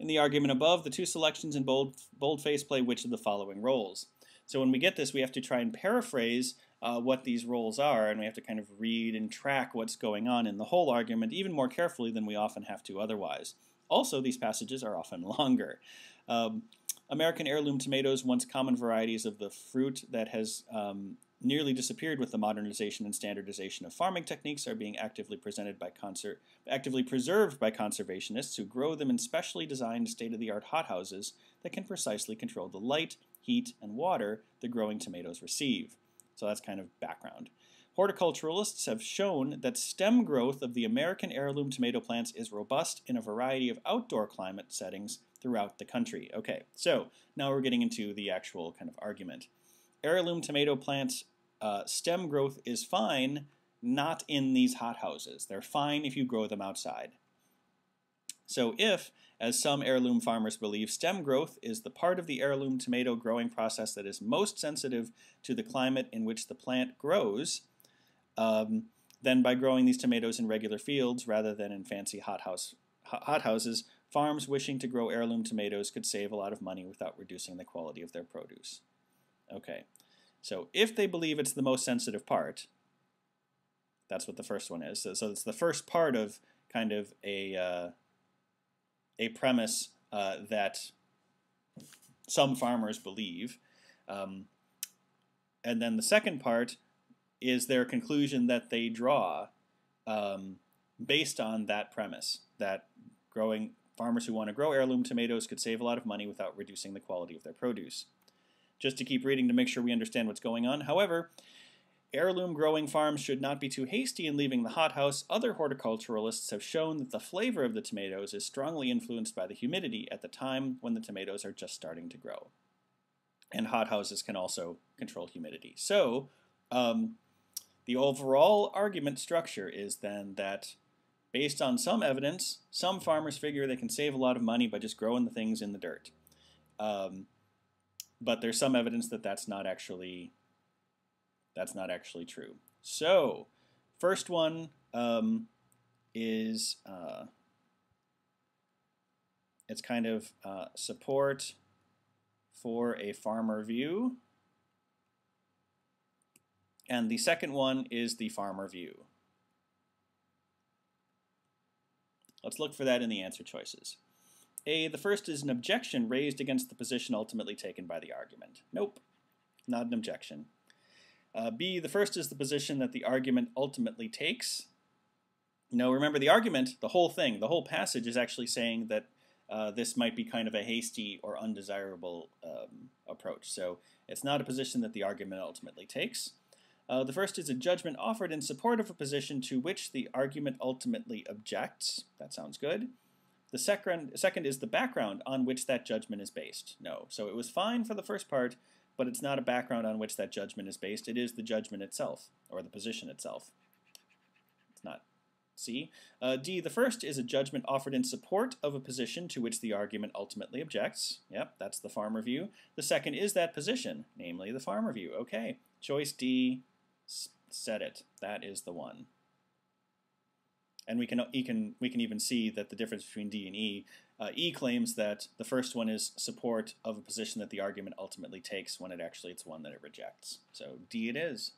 In the argument above, the two selections in boldface play which of the following roles? So when we get this, we have to try and paraphrase what these roles are, and we have to kind of read and track what's going on in the whole argument even more carefully than we often have to otherwise. Also, these passages are often longer. American heirloom tomatoes, once common varieties of the fruit that has nearly disappeared with the modernization and standardization of farming techniques, are being actively preserved by conservationists who grow them in specially designed state-of-the-art hothouses that can precisely control the light, heat, and water the growing tomatoes receive. So that's kind of background. Horticulturalists have shown that stem growth of the American heirloom tomato plants is robust in a variety of outdoor climate settings throughout the country. Okay, so now we're getting into the actual kind of argument. Heirloom tomato plants stem growth is fine, not in these hothouses. They're fine if you grow them outside. So if, as some heirloom farmers believe, stem growth is the part of the heirloom tomato growing process that is most sensitive to the climate in which the plant grows, then by growing these tomatoes in regular fields rather than in fancy hothouses, farms wishing to grow heirloom tomatoes could save a lot of money without reducing the quality of their produce. Okay, so if they believe it's the most sensitive part, that's what the first one is. So it's the first part of kind of a premise that some farmers believe. And then the second part is their conclusion that they draw based on that premise, that farmers who want to grow heirloom tomatoes could save a lot of money without reducing the quality of their produce. Just to keep reading to make sure we understand what's going on. However, heirloom growing farms should not be too hasty in leaving the hothouse. Other horticulturalists have shown that the flavor of the tomatoes is strongly influenced by the humidity at the time when the tomatoes are just starting to grow. And hothouses can also control humidity. So the overall argument structure is then that based on some evidence, some farmers figure they can save a lot of money by just growing the things in the dirt. But there's some evidence that that's not actually true. So, first one is it's kind of support for a farmer view, and the second one is the farmer view. Let's look for that in the answer choices. A, the first is an objection raised against the position ultimately taken by the argument. Nope, not an objection. B, the first is the position that the argument ultimately takes. No, remember the argument, the whole thing, the whole passage is actually saying that this might be kind of a hasty or undesirable approach. So it's not a position that the argument ultimately takes. The first is a judgment offered in support of a position to which the argument ultimately objects. That sounds good. The second is the background on which that judgment is based. No. So it was fine for the first part, but it's not a background on which that judgment is based. It is the judgment itself, or the position itself. It's not C. D, the first is a judgment offered in support of a position to which the argument ultimately objects. Yep, that's the farmer view. The second is that position, namely the farmer view. Okay, choice D, said it. That is the one. And we can even see that the difference between D and E. E claims that the first one is support of a position that the argument ultimately takes when it's one that it rejects. So D it is.